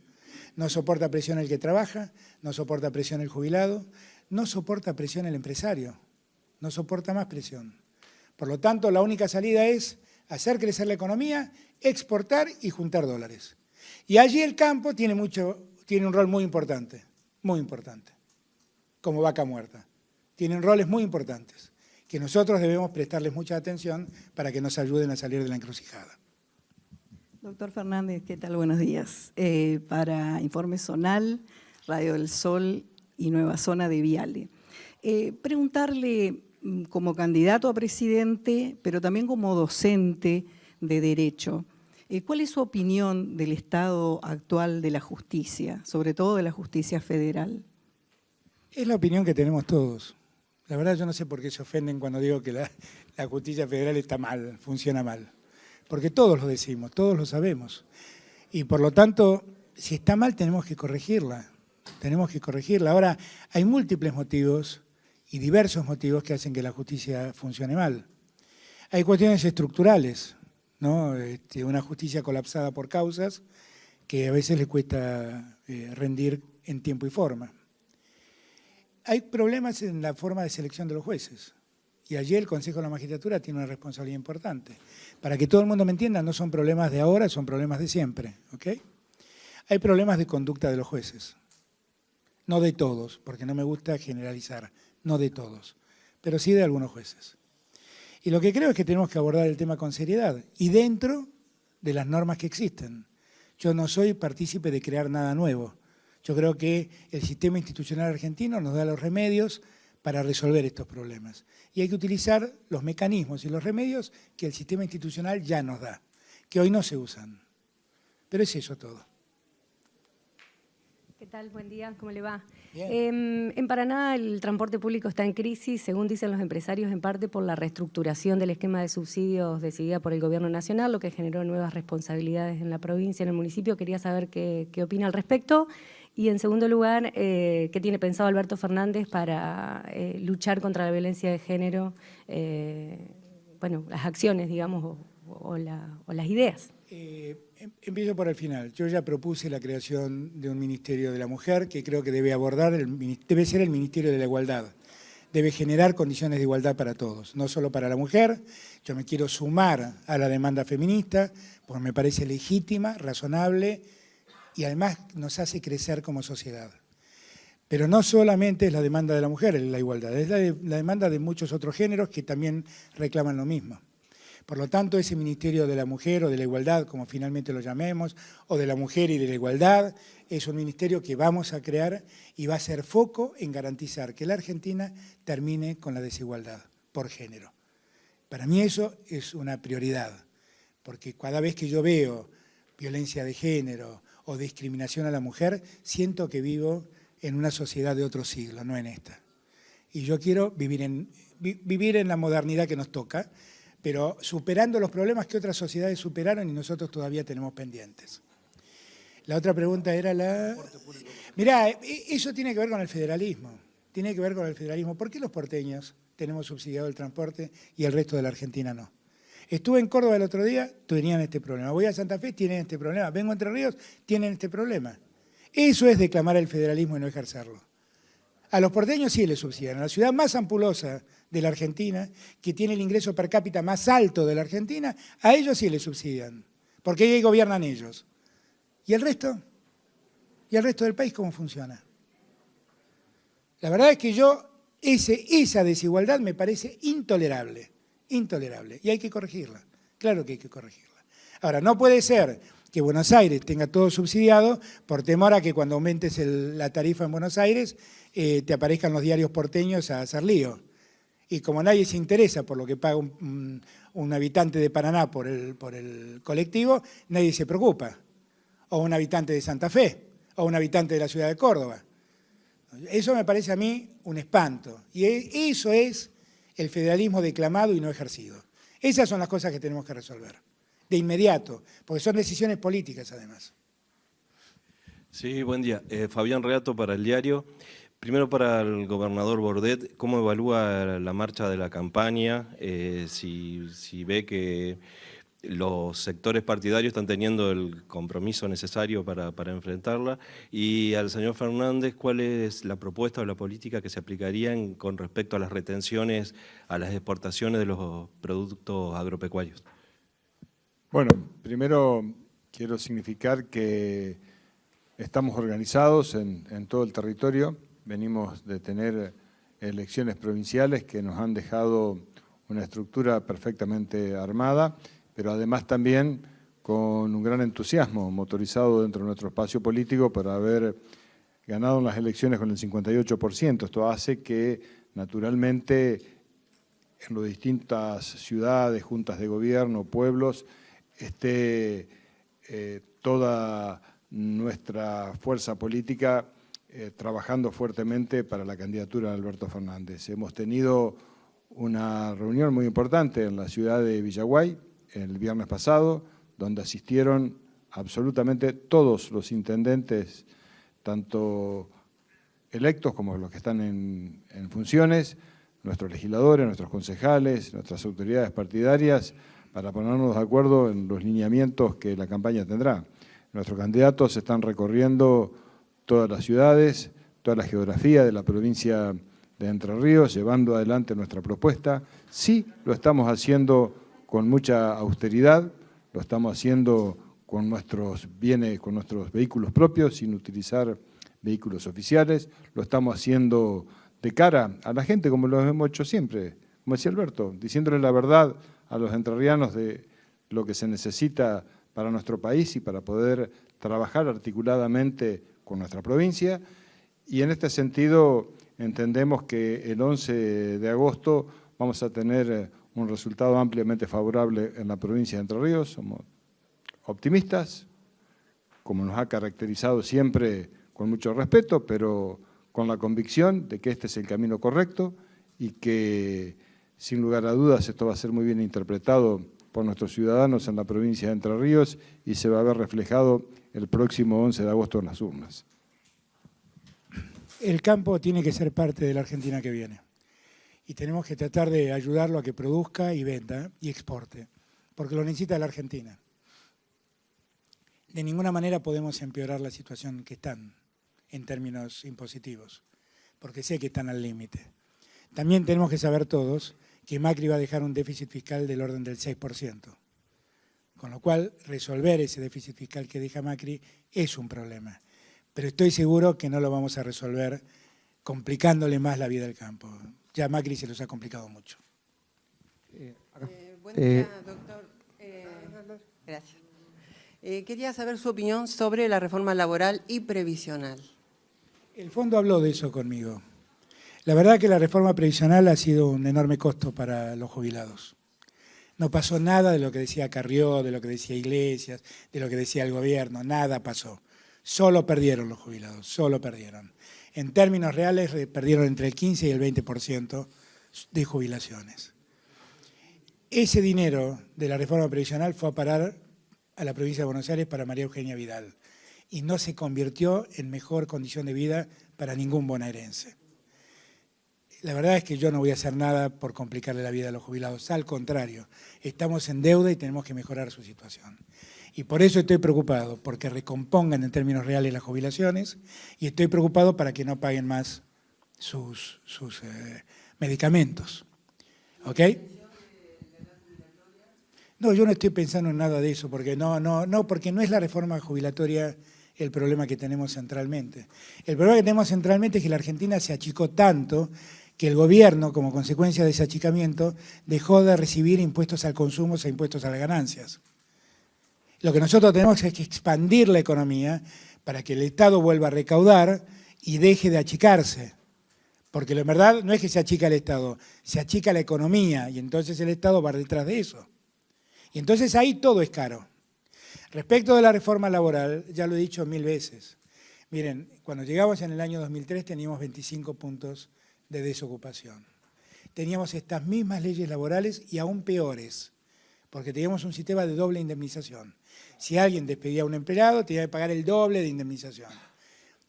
No soporta presión el que trabaja, no soporta presión el jubilado, no soporta presión el empresario, no soporta más presión. Por lo tanto, la única salida es hacer crecer la economía, exportar y juntar dólares. Y allí el campo tiene un rol muy importante, como vaca muerta. Tienen roles muy importantes, que nosotros debemos prestarles mucha atención para que nos ayuden a salir de la encrucijada. Doctor Fernández, ¿qué tal? Buenos días. Para Informe Zonal, Radio del Sol y Nueva Zona de Viale. Preguntarle, como candidato a presidente, pero también como docente de Derecho, ¿cuál es su opinión del estado actual de la justicia, sobre todo de la justicia federal? Es la opinión que tenemos todos. La verdad yo no sé por qué se ofenden cuando digo que la justicia federal está mal, funciona mal. Porque todos lo decimos, todos lo sabemos. Y por lo tanto, si está mal tenemos que corregirla. Tenemos que corregirla. Ahora, hay múltiples motivos y diversos motivos que hacen que la justicia funcione mal. Hay cuestiones estructurales, ¿no? Una justicia colapsada por causas que a veces le cuesta rendir en tiempo y forma. Hay problemas en la forma de selección de los jueces. Y allí el Consejo de la Magistratura tiene una responsabilidad importante. Para que todo el mundo me entienda, no son problemas de ahora, son problemas de siempre. ¿Okay? Hay problemas de conducta de los jueces. No de todos, porque no me gusta generalizar, no de todos, pero sí de algunos jueces. Y lo que creo es que tenemos que abordar el tema con seriedad y dentro de las normas que existen. Yo no soy partícipe de crear nada nuevo. Yo creo que el sistema institucional argentino nos da los remedios para resolver estos problemas. Y hay que utilizar los mecanismos y los remedios que el sistema institucional ya nos da, que hoy no se usan. Pero es eso todo. ¿Qué tal? Buen día, ¿cómo le va? Bien. En Paraná el transporte público está en crisis, según dicen los empresarios, en parte por la reestructuración del esquema de subsidios decidida por el Gobierno Nacional, lo que generó nuevas responsabilidades en la provincia, en el municipio. Quería saber qué opina al respecto. Y en segundo lugar, ¿qué tiene pensado Alberto Fernández para luchar contra la violencia de género? Bueno, las acciones, digamos, o las ideas. Empiezo por el final. Yo ya propuse la creación de un Ministerio de la Mujer que creo que debe debe ser el Ministerio de la Igualdad. Debe generar condiciones de igualdad para todos, no solo para la mujer. Yo me quiero sumar a la demanda feminista porque me parece legítima, razonable y además nos hace crecer como sociedad. Pero no solamente es la demanda de la mujer la igualdad, es la demanda de muchos otros géneros que también reclaman lo mismo. Por lo tanto, ese Ministerio de la Mujer o de la Igualdad, como finalmente lo llamemos, o de la Mujer y de la Igualdad, es un ministerio que vamos a crear y va a ser foco en garantizar que la Argentina termine con la desigualdad por género. Para mí eso es una prioridad, porque cada vez que yo veo violencia de género o discriminación a la mujer, siento que vivo en una sociedad de otro siglo, no en esta. Y yo quiero vivir en la modernidad que nos toca, pero superando los problemas que otras sociedades superaron y nosotros todavía tenemos pendientes. La otra pregunta era Mirá, eso tiene que ver con el federalismo. Tiene que ver con el federalismo. ¿Por qué los porteños tenemos subsidiado el transporte y el resto de la Argentina no? Estuve en Córdoba el otro día, tenían este problema. Voy a Santa Fe, tienen este problema. Vengo a Entre Ríos, tienen este problema. Eso es declamar el federalismo y no ejercerlo. A los porteños sí les subsidian. A la ciudad más ampulosa de la Argentina, que tiene el ingreso per cápita más alto de la Argentina, a ellos sí les subsidian, porque ahí gobiernan ellos. ¿Y el resto? ¿Y el resto del país cómo funciona? La verdad es que esa desigualdad me parece intolerable, intolerable, y hay que corregirla, claro que hay que corregirla. Ahora, no puede ser que Buenos Aires tenga todo subsidiado por temor a que cuando aumentes la tarifa en Buenos Aires te aparezcan los diarios porteños a hacer lío. Y como nadie se interesa por lo que paga un habitante de Paraná por el colectivo, nadie se preocupa. O un habitante de Santa Fe, o un habitante de la ciudad de Córdoba. Eso me parece a mí un espanto. Y eso es el federalismo declamado y no ejercido. Esas son las cosas que tenemos que resolver, de inmediato, porque son decisiones políticas además. Sí, buen día. Fabián Reato para El Diario. Primero para el gobernador Bordet, ¿cómo evalúa la marcha de la campaña? Si ve que los sectores partidarios están teniendo el compromiso necesario para enfrentarla. Y al señor Fernández, ¿cuál es la propuesta o la política que se aplicarían con respecto a las retenciones, a las exportaciones de los productos agropecuarios? Bueno, primero quiero significar que estamos organizados en todo el territorio. Venimos de tener elecciones provinciales que nos han dejado una estructura perfectamente armada, pero además también con un gran entusiasmo motorizado dentro de nuestro espacio político para haber ganado en las elecciones con el 58%. Esto hace que, naturalmente, en las distintas ciudades, juntas de gobierno, pueblos, esté toda nuestra fuerza política trabajando fuertemente para la candidatura de Alberto Fernández. Hemos tenido una reunión muy importante en la ciudad de Villaguay el viernes pasado, donde asistieron absolutamente todos los intendentes, tanto electos como los que están en funciones, nuestros legisladores, nuestros concejales, nuestras autoridades partidarias, para ponernos de acuerdo en los lineamientos que la campaña tendrá. Nuestros candidatos están recorriendo todas las ciudades, toda la geografía de la provincia de Entre Ríos, llevando adelante nuestra propuesta. Sí, lo estamos haciendo con mucha austeridad, lo estamos haciendo con nuestros bienes, con nuestros vehículos propios, sin utilizar vehículos oficiales, lo estamos haciendo de cara a la gente, como lo hemos hecho siempre, como decía Alberto, diciéndole la verdad a los entrerrianos de lo que se necesita para nuestro país y para poder trabajar articuladamente con nuestra provincia. Y en este sentido entendemos que el 11 de agosto vamos a tener un resultado ampliamente favorable en la provincia de Entre Ríos. Somos optimistas, como nos ha caracterizado siempre, con mucho respeto, pero con la convicción de que este es el camino correcto y que, sin lugar a dudas, esto va a ser muy bien interpretado por nuestros ciudadanos en la provincia de Entre Ríos y se va a ver reflejado el próximo 11 de agosto en las urnas. El campo tiene que ser parte de la Argentina que viene y tenemos que tratar de ayudarlo a que produzca y venda y exporte, porque lo necesita la Argentina. De ninguna manera podemos empeorar la situación que están en términos impositivos, porque sé que están al límite. También tenemos que saber todos que Macri va a dejar un déficit fiscal del orden del 6%, con lo cual resolver ese déficit fiscal que deja Macri es un problema. Pero estoy seguro que no lo vamos a resolver complicándole más la vida al campo. Ya Macri se los ha complicado mucho. Buen día, doctor. Gracias. Quería saber su opinión sobre la reforma laboral y previsional. El fondo habló de eso conmigo. La verdad que la reforma previsional ha sido un enorme costo para los jubilados. No pasó nada de lo que decía Carrió, de lo que decía Iglesias, de lo que decía el gobierno, nada pasó. Solo perdieron los jubilados, solo perdieron. En términos reales perdieron entre el 15 y el 20% de jubilaciones. Ese dinero de la reforma previsional fue a parar a la provincia de Buenos Aires para María Eugenia Vidal y no se convirtió en mejor condición de vida para ningún bonaerense. La verdad es que yo no voy a hacer nada por complicarle la vida a los jubilados, al contrario, estamos en deuda y tenemos que mejorar su situación. Y por eso estoy preocupado, porque recompongan en términos reales las jubilaciones y estoy preocupado para que no paguen más sus medicamentos. ¿Ok? No, yo no estoy pensando en nada de eso, porque porque no es la reforma jubilatoria el problema que tenemos centralmente. El problema que tenemos centralmente es que la Argentina se achicó tanto que el gobierno, como consecuencia de ese achicamiento, dejó de recibir impuestos al consumo e impuestos a las ganancias. Lo que nosotros tenemos es que expandir la economía para que el Estado vuelva a recaudar y deje de achicarse. Porque la verdad no es que se achica el Estado, se achica la economía y entonces el Estado va detrás de eso. Y entonces ahí todo es caro. Respecto de la reforma laboral, ya lo he dicho 1000 veces. Miren, cuando llegamos en el año 2003 teníamos 25 puntos de desocupación. Teníamos estas mismas leyes laborales y aún peores, porque teníamos un sistema de doble indemnización. Si alguien despedía a un empleado, tenía que pagar el doble de indemnización.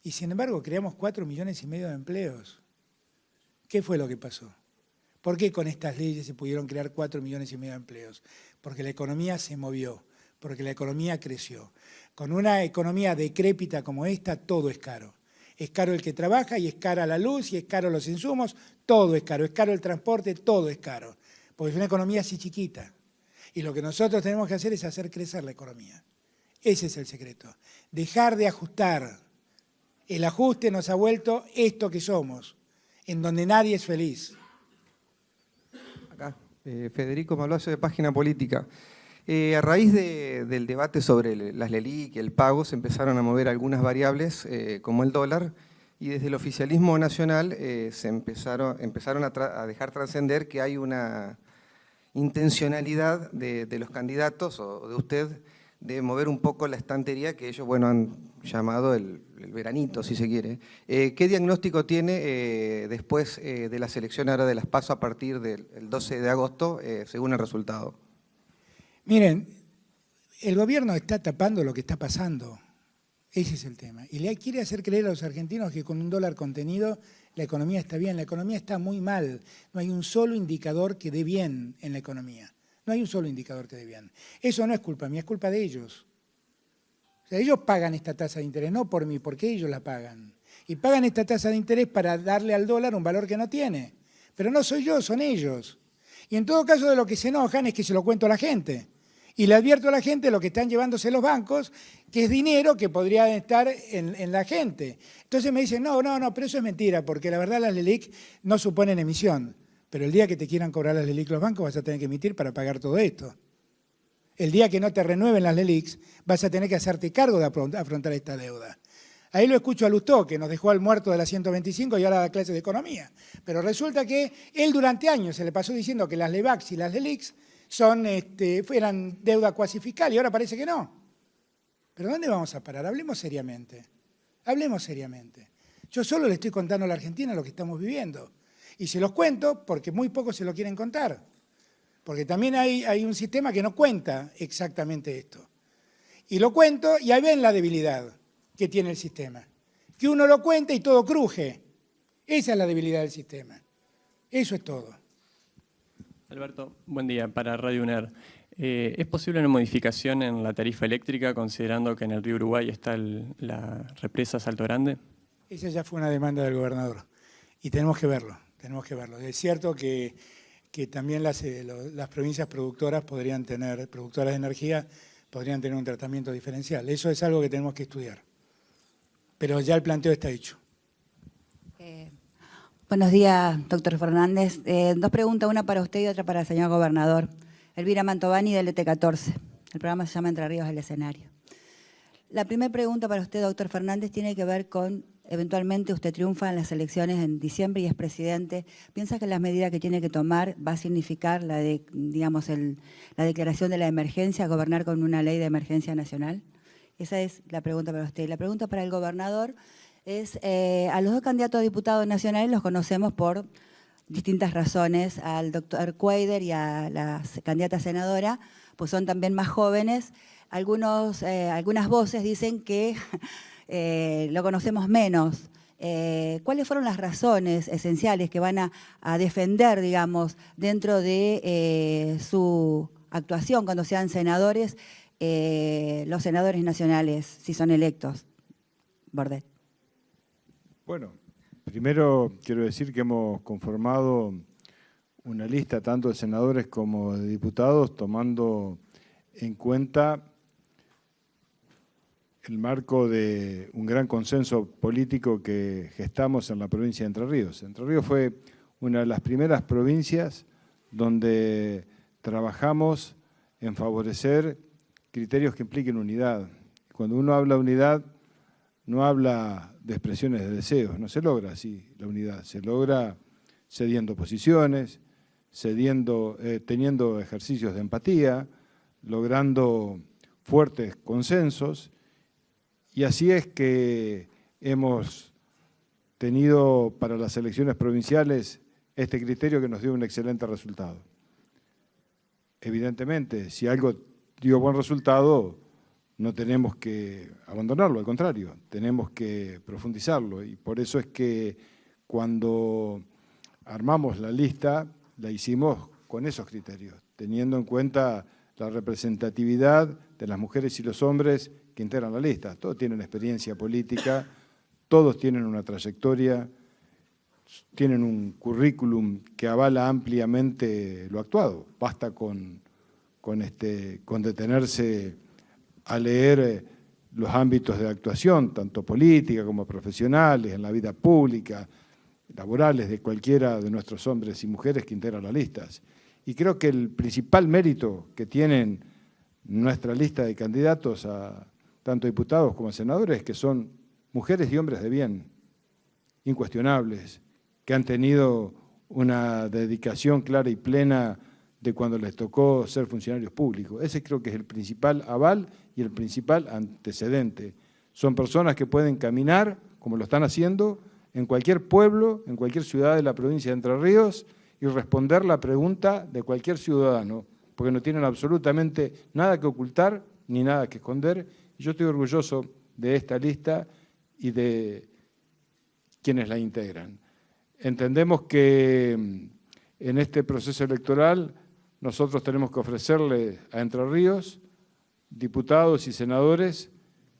Y sin embargo, creamos 4,5 millones de empleos. ¿Qué fue lo que pasó? ¿Por qué con estas leyes se pudieron crear 4,5 millones de empleos? Porque la economía se movió, porque la economía creció. Con una economía decrépita como esta, todo es caro. Es caro el que trabaja y es cara la luz y es caro los insumos, todo es caro el transporte, todo es caro. Porque es una economía así chiquita. Y lo que nosotros tenemos que hacer es hacer crecer la economía. Ese es el secreto. Dejar de ajustar. El ajuste nos ha vuelto esto que somos, en donde nadie es feliz. Acá, Federico Malvaso de Página Política. A raíz del debate sobre las LELIQ y el pago se empezaron a mover algunas variables como el dólar y desde el oficialismo nacional se empezaron a dejar trascender que hay una intencionalidad de los candidatos o de usted de mover un poco la estantería que ellos han llamado el veranito, si se quiere. ¿Qué diagnóstico tiene después de la selección ahora de las PASO a partir del 12 de agosto, según el resultado? Miren, el gobierno está tapando lo que está pasando. Ese es el tema. Y le quiere hacer creer a los argentinos que con un dólar contenido la economía está bien. La economía está muy mal. No hay un solo indicador que dé bien en la economía. No hay un solo indicador que dé bien. Eso no es culpa mía, es culpa de ellos. O sea, ellos pagan esta tasa de interés, no por mí, porque ellos la pagan. Y pagan esta tasa de interés para darle al dólar un valor que no tiene. Pero no soy yo, son ellos. Y en todo caso de lo que se enojan es que se lo cuento a la gente. Y le advierto a la gente lo que están llevándose los bancos, que es dinero que podría estar en la gente. Entonces me dicen, no, pero eso es mentira, porque la verdad las LELIQ no suponen emisión. Pero el día que te quieran cobrar las LELIQ los bancos vas a tener que emitir para pagar todo esto. El día que no te renueven las LELIQ vas a tener que hacerte cargo de afrontar esta deuda. Ahí lo escucho a Lustó, que nos dejó al muerto de la 125 y ahora da clases de economía. Pero resulta que él durante años se le pasó diciendo que las LEBACs y las LELIQ eran deuda cuasi fiscal y ahora parece que no. ¿Pero dónde vamos a parar? Hablemos seriamente. Hablemos seriamente. Yo solo le estoy contando a la Argentina lo que estamos viviendo. Y se los cuento porque muy pocos se lo quieren contar. Porque también hay un sistema que no cuenta exactamente esto. Y lo cuento y ahí ven la debilidad que tiene el sistema. Que uno lo cuenta y todo cruje. Esa es la debilidad del sistema. Eso es todo. Alberto, buen día, para Radio UNER. ¿Es posible una modificación en la tarifa eléctrica considerando que en el río Uruguay está la represa Salto Grande? Esa ya fue una demanda del gobernador y tenemos que verlo. Es cierto que también las provincias productoras productoras de energía, podrían tener un tratamiento diferencial. Eso es algo que tenemos que estudiar. Pero ya el planteo está hecho. Buenos días, doctor Fernández. Dos preguntas, una para usted y otra para el señor gobernador. Elvira Mantovani, del ET14. El programa se llama Entre Ríos al Escenario. La primera pregunta para usted, doctor Fernández, tiene que ver con, eventualmente usted triunfa en las elecciones en diciembre y es presidente. ¿Piensa que las medidas que tiene que tomar va a significar la declaración de la emergencia, gobernar con una ley de emergencia nacional? Esa es la pregunta para usted. La pregunta para el gobernador es, a los dos candidatos a diputados nacionales los conocemos por distintas razones, al doctor Cuader y a la candidata senadora, pues son también más jóvenes. Algunas voces dicen que lo conocemos menos. ¿Cuáles fueron las razones esenciales que van a defender, digamos, dentro de su actuación cuando sean senadores, los senadores nacionales, si son electos? Bordet. Bueno, primero quiero decir que hemos conformado una lista tanto de senadores como de diputados tomando en cuenta el marco de un gran consenso político que gestamos en la provincia de Entre Ríos. Entre Ríos fue una de las primeras provincias donde trabajamos en favorecer criterios que impliquen unidad. Cuando uno habla de unidad, no habla de expresiones de deseos, no se logra así la unidad, se logra cediendo posiciones, teniendo ejercicios de empatía, logrando fuertes consensos, y así es que hemos tenido para las elecciones provinciales este criterio que nos dio un excelente resultado. Evidentemente, si algo dio buen resultado, no tenemos que abandonarlo, al contrario, tenemos que profundizarlo, y por eso es que cuando armamos la lista, la hicimos con esos criterios, teniendo en cuenta la representatividad de las mujeres y los hombres que integran la lista. Todos tienen experiencia política, todos tienen una trayectoria, tienen un currículum que avala ampliamente lo actuado. Basta con detenerse a leer los ámbitos de actuación, tanto política como profesionales, en la vida pública, laborales, de cualquiera de nuestros hombres y mujeres que integran las listas. Y creo que el principal mérito que tienen nuestra lista de candidatos a tanto diputados como senadores es que son mujeres y hombres de bien, incuestionables, que han tenido una dedicación clara y plena de cuando les tocó ser funcionarios públicos. Ese creo que es el principal aval y el principal antecedente. Son personas que pueden caminar, como lo están haciendo, en cualquier pueblo, en cualquier ciudad de la provincia de Entre Ríos y responder la pregunta de cualquier ciudadano, porque no tienen absolutamente nada que ocultar ni nada que esconder. Y yo estoy orgulloso de esta lista y de quienes la integran. Entendemos que en este proceso electoral nosotros tenemos que ofrecerle a Entre Ríos diputados y senadores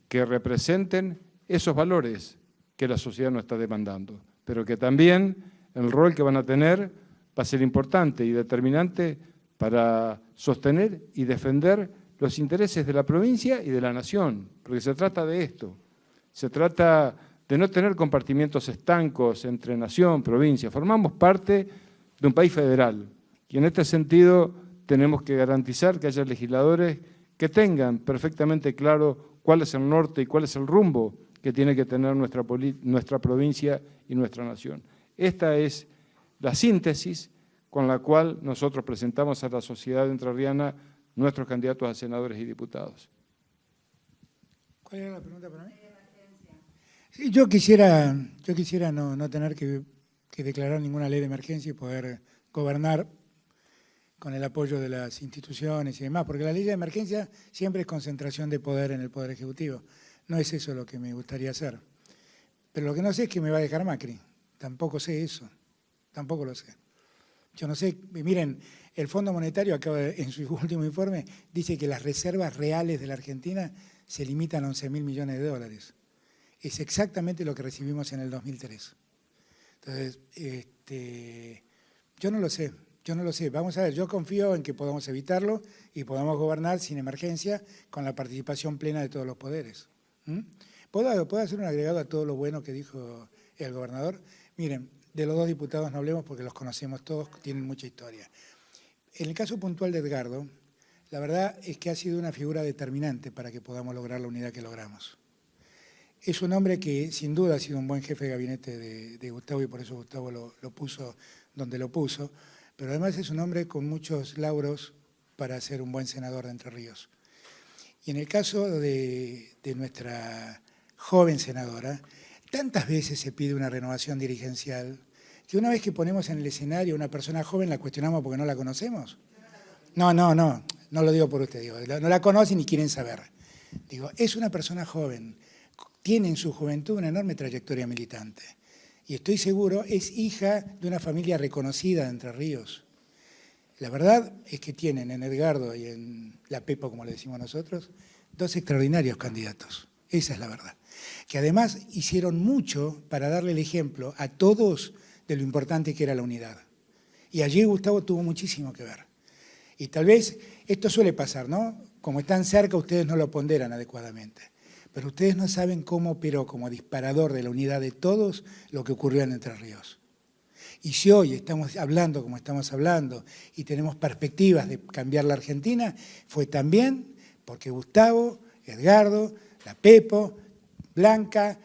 que representen esos valores que la sociedad nos está demandando, pero que también el rol que van a tener va a ser importante y determinante para sostener y defender los intereses de la provincia y de la nación, porque se trata de esto, se trata de no tener compartimientos estancos entre nación, provincia. Formamos parte de un país federal y en este sentido tenemos que garantizar que haya legisladores que tengan perfectamente claro cuál es el norte y cuál es el rumbo que tiene que tener nuestra provincia y nuestra nación. Esta es la síntesis con la cual nosotros presentamos a la sociedad entrerriana nuestros candidatos a senadores y diputados. ¿Cuál era la pregunta para mí? Sí, yo quisiera no tener que declarar ninguna ley de emergencia y poder gobernar con el apoyo de las instituciones y demás, porque la ley de emergencia siempre es concentración de poder en el Poder Ejecutivo. No es eso lo que me gustaría hacer. Pero lo que no sé es que me va a dejar Macri. Tampoco sé eso. Tampoco lo sé. Yo no sé, miren, el Fondo Monetario acaba en su último informe dice que las reservas reales de la Argentina se limitan a 11.000 millones de dólares. Es exactamente lo que recibimos en el 2003. Entonces, yo no lo sé. Vamos a ver, yo confío en que podamos evitarlo y podamos gobernar sin emergencia con la participación plena de todos los poderes. ¿Puedo hacer un agregado a todo lo bueno que dijo el gobernador? Miren, de los dos diputados no hablemos porque los conocemos todos, tienen mucha historia. En el caso puntual de Edgardo, la verdad es que ha sido una figura determinante para que podamos lograr la unidad que logramos. Es un hombre que sin duda ha sido un buen jefe de gabinete de Gustavo y por eso Gustavo lo puso donde lo puso, pero además es un hombre con muchos lauros para ser un buen senador de Entre Ríos. Y en el caso de nuestra joven senadora, tantas veces se pide una renovación dirigencial que una vez que ponemos en el escenario a una persona joven la cuestionamos porque no la conocemos. No lo digo por usted, digo, no la conocen ni quieren saber. Digo, es una persona joven, tiene en su juventud una enorme trayectoria militante. Y estoy seguro, es hija de una familia reconocida de Entre Ríos. La verdad es que tienen en Edgardo y en la Pepo, como le decimos nosotros, dos extraordinarios candidatos. Esa es la verdad. Que además hicieron mucho para darle el ejemplo a todos de lo importante que era la unidad. Y allí Gustavo tuvo muchísimo que ver. Y tal vez esto suele pasar, ¿no? Como están cerca, ustedes no lo ponderan adecuadamente. pero ustedes no saben cómo operó como disparador de la unidad de todos lo que ocurrió en Entre Ríos. Y si hoy estamos hablando como estamos hablando y tenemos perspectivas de cambiar la Argentina, fue también porque Gustavo, Edgardo, la Pepo, Blanca,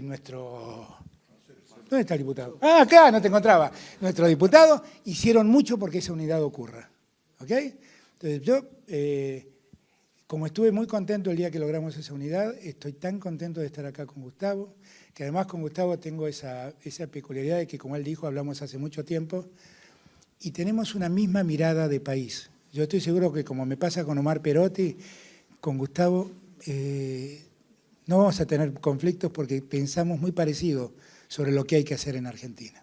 nuestro... ¿Dónde está el diputado? Ah, acá, no te encontraba. Nuestros diputados hicieron mucho porque esa unidad ocurra. ¿Ok? Entonces yo, como estuve muy contento el día que logramos esa unidad, estoy tan contento de estar acá con Gustavo, que además con Gustavo tengo esa peculiaridad de que, como él dijo, hablamos hace mucho tiempo y tenemos una misma mirada de país. Yo estoy seguro que, como me pasa con Omar Perotti, con Gustavo no vamos a tener conflictos porque pensamos muy parecido sobre lo que hay que hacer en Argentina.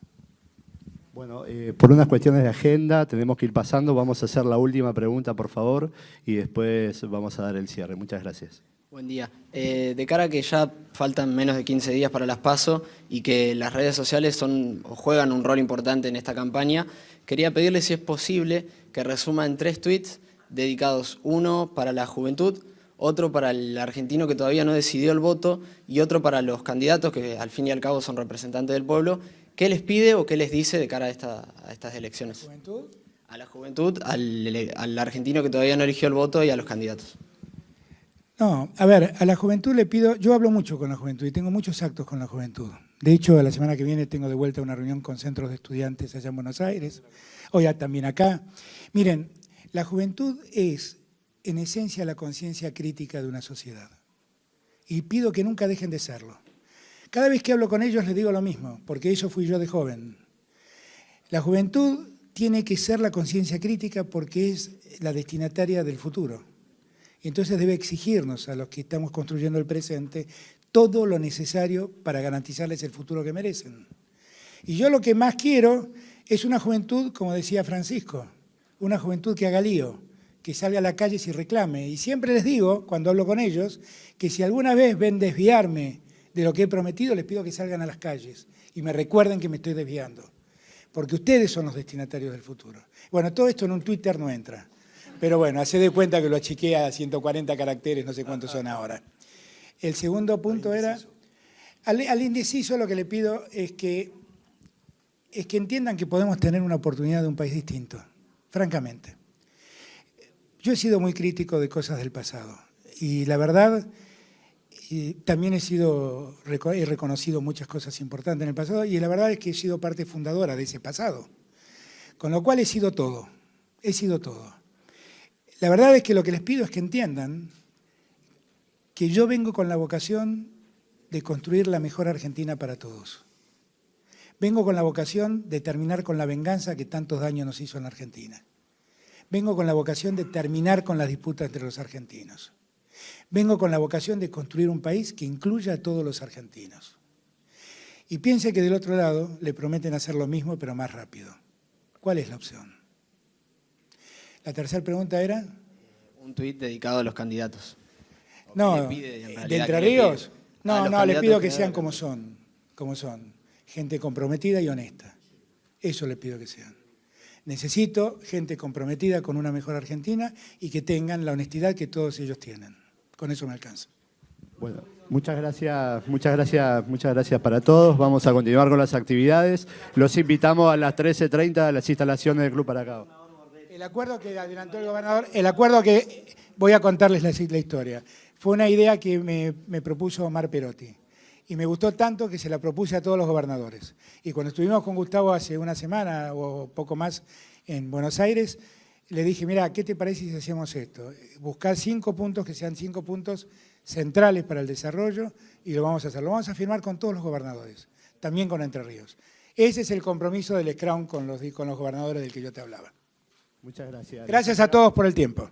Bueno, por unas cuestiones de agenda tenemos que ir pasando. Vamos a hacer la última pregunta, por favor, y después vamos a dar el cierre. Muchas gracias. Buen día. De cara a que ya faltan menos de 15 días para las PASO y que las redes sociales juegan un rol importante en esta campaña, quería pedirle si es posible que resuma en 3 tweets dedicados, uno para la juventud, otro para el argentino que todavía no decidió el voto y otro para los candidatos que al fin y al cabo son representantes del pueblo. ¿Qué les pide o qué les dice de cara a estas elecciones? ¿Juventud? A la juventud, al argentino que todavía no eligió el voto y a los candidatos. No, a ver, a la juventud le pido, yo hablo mucho con la juventud y tengo muchos actos con la juventud. De hecho, la semana que viene tengo de vuelta una reunión con centros de estudiantes allá en Buenos Aires, hoy también acá. Miren, la juventud es en esencia la conciencia crítica de una sociedad. Y pido que nunca dejen de serlo. Cada vez que hablo con ellos les digo lo mismo, porque eso fui yo de joven. La juventud tiene que ser la conciencia crítica porque es la destinataria del futuro. Y entonces debe exigirnos a los que estamos construyendo el presente todo lo necesario para garantizarles el futuro que merecen. Y yo lo que más quiero es una juventud, como decía Francisco, una juventud que haga lío, que salga a la calle y reclame. Y siempre les digo, cuando hablo con ellos, que si alguna vez ven desviarme de lo que he prometido, les pido que salgan a las calles y me recuerden que me estoy desviando. Porque ustedes son los destinatarios del futuro. Bueno, todo esto en un Twitter no entra. Pero bueno, hace de cuenta que lo achiqué a 140 caracteres, no sé cuántos son ahora. El segundo punto era, al indeciso lo que le pido es que entiendan que podemos tener una oportunidad de un país distinto, francamente. Yo he sido muy crítico de cosas del pasado y la verdad también he reconocido muchas cosas importantes en el pasado y la verdad es que he sido parte fundadora de ese pasado, con lo cual he sido todo. La verdad es que lo que les pido es que entiendan que yo vengo con la vocación de construir la mejor Argentina para todos. Vengo con la vocación de terminar con la venganza que tantos daños nos hizo en la Argentina. Vengo con la vocación de terminar con las disputas entre los argentinos. Vengo con la vocación de construir un país que incluya a todos los argentinos. Y piense que del otro lado le prometen hacer lo mismo, pero más rápido. ¿Cuál es la opción? La tercera pregunta era... Un tuit dedicado a los candidatos. No, ¿de Entre Ríos? No, les pido que sean como son. Gente comprometida y honesta. Eso les pido que sean. Necesito gente comprometida con una mejor Argentina y que tengan la honestidad que todos ellos tienen. Con eso me alcanza. Bueno, muchas gracias para todos. Vamos a continuar con las actividades. Los invitamos a las 13:30 a las instalaciones del Club Paracao. El acuerdo que adelantó el gobernador, voy a contarles la historia. Fue una idea que me propuso Omar Perotti. Y me gustó tanto que se la propuse a todos los gobernadores. Y cuando estuvimos con Gustavo hace una semana o poco más en Buenos Aires, le dije, mira, ¿qué te parece si hacemos esto? Buscar 5 puntos que sean 5 puntos centrales para el desarrollo y lo vamos a hacer. Lo vamos a firmar con todos los gobernadores, también con Entre Ríos. Ese es el compromiso del Scrum con los gobernadores del que yo te hablaba. Muchas gracias. Gracias a todos por el tiempo.